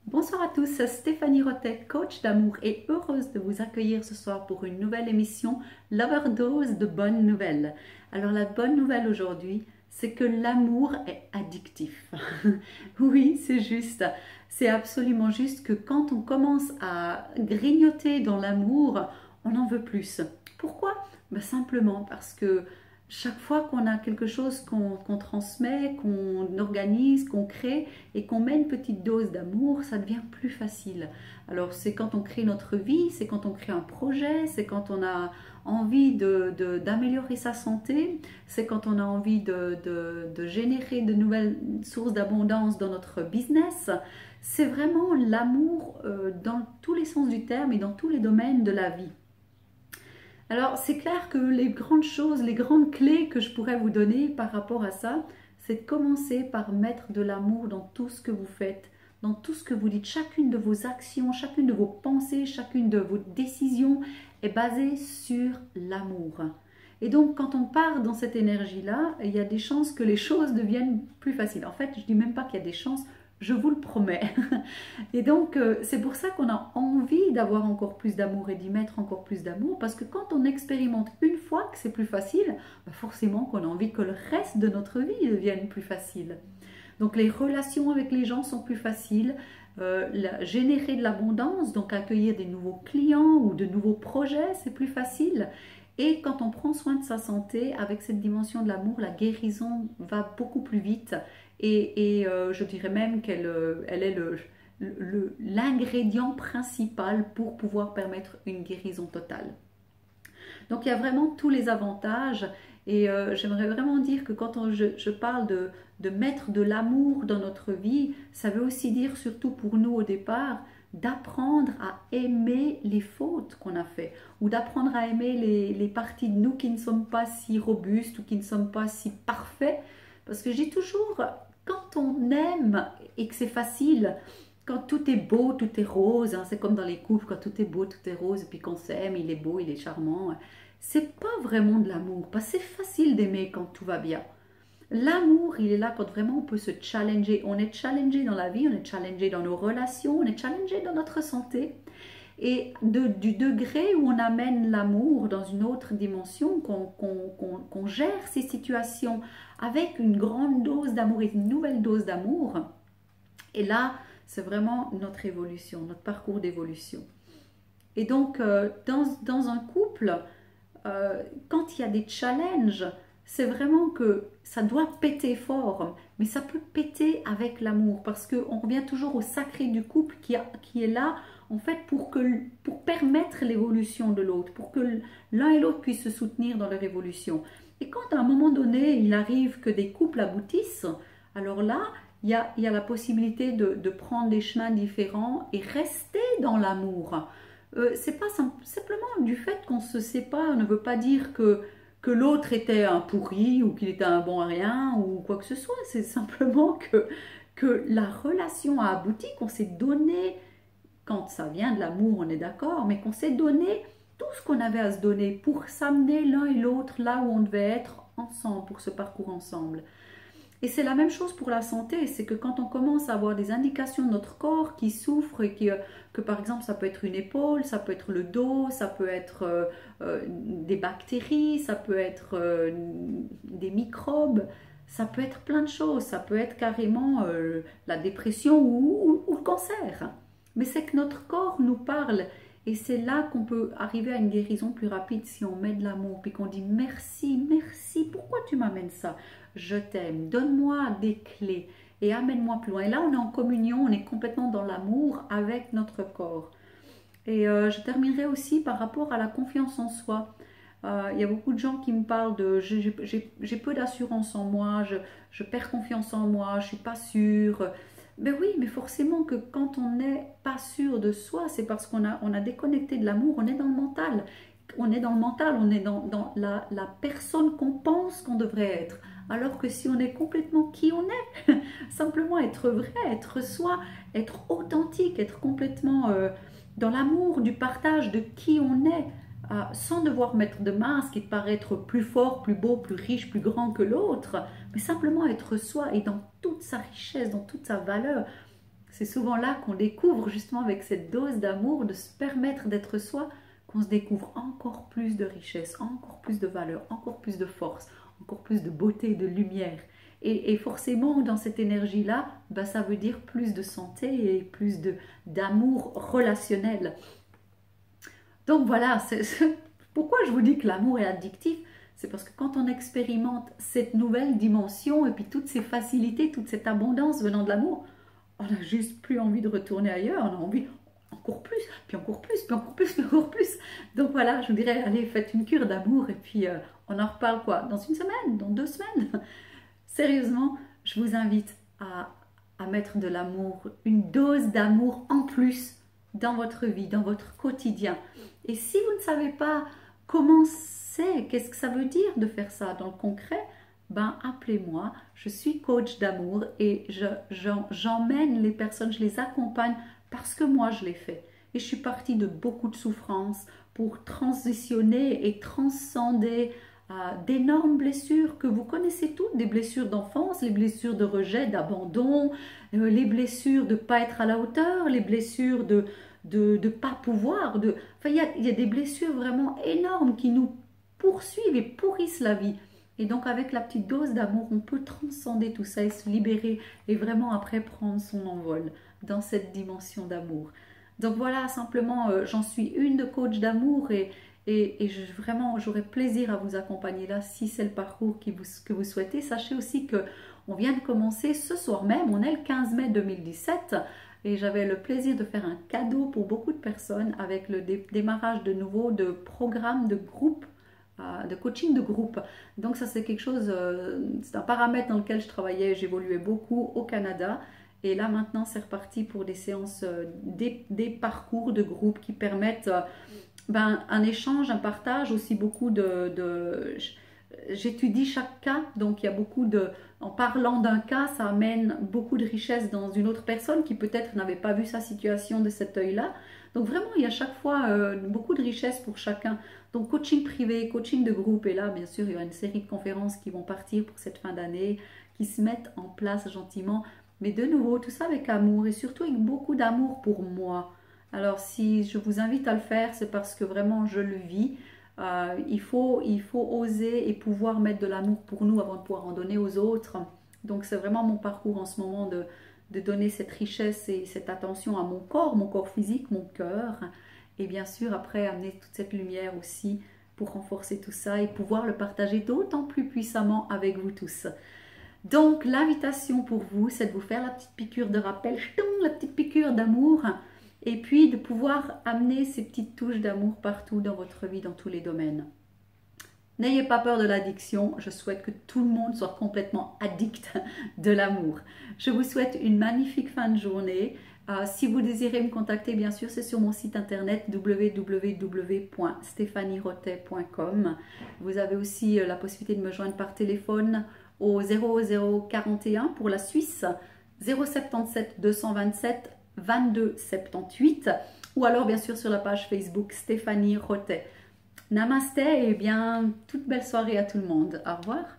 Bonsoir à tous, c'est Stéphanie Rotet, coach d'amour et heureuse de vous accueillir ce soir pour une nouvelle émission L'Overdose de bonnes nouvelles. Alors la bonne nouvelle aujourd'hui, c'est que l'amour est addictif. Oui, c'est juste. C'est absolument juste que quand on commence à grignoter dans l'amour, on en veut plus. Pourquoi? Ben simplement parce que chaque fois qu'on a quelque chose qu'on transmet, qu'on organise, qu'on crée et qu'on met une petite dose d'amour, ça devient plus facile. Alors c'est quand on crée notre vie, c'est quand on crée un projet, c'est quand on a envie d'améliorer sa santé, c'est quand on a envie de générer de nouvelles sources d'abondance dans notre business. C'est vraiment l'amour dans tous les sens du terme et dans tous les domaines de la vie. Alors, c'est clair que les grandes choses, les grandes clés que je pourrais vous donner par rapport à ça, c'est de commencer par mettre de l'amour dans tout ce que vous faites, dans tout ce que vous dites. Chacune de vos actions, chacune de vos pensées, chacune de vos décisions est basée sur l'amour. Et donc, quand on part dans cette énergie-là, il y a des chances que les choses deviennent plus faciles. En fait, je ne dis même pas qu'il y a des chances, je vous le promets. Et donc, c'est pour ça qu'on a envie d'avoir encore plus d'amour et d'y mettre encore plus d'amour, parce que quand on expérimente une fois que c'est plus facile, forcément qu'on a envie que le reste de notre vie devienne plus facile. Donc, les relations avec les gens sont plus faciles, générer de l'abondance, donc accueillir des nouveaux clients ou de nouveaux projets, c'est plus facile. Et quand on prend soin de sa santé, avec cette dimension de l'amour, la guérison va beaucoup plus vite. Et je dirais même qu'elle est l'ingrédient principal pour pouvoir permettre une guérison totale. Donc il y a vraiment tous les avantages et j'aimerais vraiment dire que quand je parle de mettre de l'amour dans notre vie, ça veut aussi dire, surtout pour nous au départ, d'apprendre à aimer les fautes qu'on a fait ou d'apprendre à aimer les parties de nous qui ne sont pas si robustes ou qui ne sont pas si parfaits. Parce que je dis toujours, quand on aime et que c'est facile, quand tout est beau, tout est rose, hein, c'est comme dans les couples, quand tout est beau, tout est rose, et puis qu'on s'aime, il est beau, il est charmant, c'est pas vraiment de l'amour, parce que c'est facile d'aimer quand tout va bien. L'amour, il est là quand vraiment on peut se challenger. On est challengé dans la vie, on est challengé dans nos relations, on est challengé dans notre santé. Et du degré où on amène l'amour dans une autre dimension, qu'on gère ces situations avec une grande dose d'amour et une nouvelle dose d'amour, et là, c'est vraiment notre évolution, notre parcours d'évolution. Et donc, dans un couple, quand il y a des challenges, c'est vraiment que ça doit péter fort, mais ça peut péter avec l'amour, parce qu'on revient toujours au sacré du couple qui est là, en fait, pour permettre l'évolution de l'autre, pour que l'un et l'autre puissent se soutenir dans leur évolution. Et quand à un moment donné, il arrive que des couples aboutissent, alors là, il y a la possibilité de prendre des chemins différents et rester dans l'amour. C'est pas simplement du fait qu'on se sépare, ne veut pas dire que l'autre était un pourri ou qu'il était un bon à rien ou quoi que ce soit. C'est simplement que la relation a abouti, qu'on s'est donné, quand ça vient de l'amour, on est d'accord, mais qu'on s'est donné tout ce qu'on avait à se donner pour s'amener l'un et l'autre là où on devait être ensemble, pour ce parcours ensemble. Et c'est la même chose pour la santé, c'est que quand on commence à avoir des indications de notre corps qui souffre et que par exemple ça peut être une épaule, ça peut être le dos, ça peut être des bactéries, ça peut être des microbes, ça peut être plein de choses, ça peut être carrément la dépression ou le cancer. Mais c'est que notre corps nous parle et c'est là qu'on peut arriver à une guérison plus rapide si on met de l'amour puis qu'on dit merci, merci, pourquoi tu m'amènes ça? Je t'aime, donne-moi des clés et amène-moi plus loin. Et là, on est en communion, on est complètement dans l'amour avec notre corps. Et je terminerai aussi par rapport à la confiance en soi. Il y a beaucoup de gens qui me parlent de j'ai peu d'assurance en moi, je perds confiance en moi, je ne suis pas sûre. Ben oui, mais forcément que quand on n'est pas sûr de soi, c'est parce qu'on a déconnecté de l'amour, on est dans le mental. On est dans le mental, on est dans la personne qu'on pense qu'on devrait être. Alors que si on est complètement qui on est, simplement être vrai, être soi, être authentique, être complètement dans l'amour du partage de qui on est, sans devoir mettre de masque et paraître plus fort, plus beau, plus riche, plus grand que l'autre, mais simplement être soi et dans toute sa richesse, dans toute sa valeur. C'est souvent là qu'on découvre, justement avec cette dose d'amour, de se permettre d'être soi, qu'on se découvre encore plus de richesse, encore plus de valeur, encore plus de force, encore plus de beauté, de lumière. Et forcément, dans cette énergie-là, ben, ça veut dire plus de santé et plus d'amour relationnel. Donc voilà, pourquoi je vous dis que l'amour est addictif, c'est parce que quand on expérimente cette nouvelle dimension et puis toutes ces facilités, toute cette abondance venant de l'amour, on n'a juste plus envie de retourner ailleurs, on a envie encore plus, puis encore plus, puis encore plus, puis encore plus. Donc voilà, je vous dirais, allez, faites une cure d'amour et puis on en reparle quoi? Dans une semaine, dans 2 semaines? Sérieusement, je vous invite à mettre de l'amour, une dose d'amour en plus dans votre vie, dans votre quotidien. Et si vous ne savez pas comment c'est, qu'est-ce que ça veut dire de faire ça dans le concret, ben appelez-moi, je suis coach d'amour et j'emmène les personnes, je les accompagne parce que moi je l'ai fait. Et je suis partie de beaucoup de souffrances pour transitionner et transcender d'énormes blessures que vous connaissez toutes, des blessures d'enfance, les blessures de rejet, d'abandon, les blessures de ne pas être à la hauteur, les blessures de ne pas pouvoir. Enfin, il y a des blessures vraiment énormes qui nous poursuivent et pourrissent la vie. Et donc avec la petite dose d'amour, on peut transcender tout ça et se libérer et vraiment après prendre son envol dans cette dimension d'amour. Donc voilà, simplement, j'en suis une de coach d'amour et vraiment, j'aurai plaisir à vous accompagner là si c'est le parcours que vous souhaitez. Sachez aussi qu'on vient de commencer ce soir même, on est le 15 mai 2017 et j'avais le plaisir de faire un cadeau pour beaucoup de personnes avec le démarrage de nouveau de programmes de groupe, de coaching de groupe. Donc ça c'est quelque chose, c'est un paramètre dans lequel je travaillais, j'évoluais beaucoup au Canada. Et là maintenant c'est reparti pour des séances, des parcours de groupe qui permettent un échange, un partage, aussi beaucoup j'étudie chaque cas, donc il y a beaucoup en parlant d'un cas, ça amène beaucoup de richesse dans une autre personne qui peut-être n'avait pas vu sa situation de cet œil-là. Donc vraiment, il y a chaque fois beaucoup de richesse pour chacun. Donc coaching privé, coaching de groupe, et là, bien sûr, il y aura une série de conférences qui vont partir pour cette fin d'année, qui se mettent en place gentiment. Mais de nouveau, tout ça avec amour et surtout avec beaucoup d'amour pour moi. Alors si je vous invite à le faire, c'est parce que vraiment je le vis. Il faut oser et pouvoir mettre de l'amour pour nous avant de pouvoir en donner aux autres. Donc c'est vraiment mon parcours en ce moment de donner cette richesse et cette attention à mon corps physique, mon cœur. Et bien sûr après amener toute cette lumière aussi pour renforcer tout ça et pouvoir le partager d'autant plus puissamment avec vous tous. Donc l'invitation pour vous, c'est de vous faire la petite piqûre de rappel, la petite piqûre d'amour. Et puis de pouvoir amener ces petites touches d'amour partout dans votre vie, dans tous les domaines. N'ayez pas peur de l'addiction, je souhaite que tout le monde soit complètement addict de l'amour. Je vous souhaite une magnifique fin de journée. Si vous désirez me contacter, bien sûr, c'est sur mon site internet www.stéphanierotet.com. Vous avez aussi la possibilité de me joindre par téléphone au 0041 pour la Suisse, 077 227 2278 ou alors bien sûr sur la page Facebook Stéphanie Rotet. Namasté et bien toute belle soirée à tout le monde. Au revoir.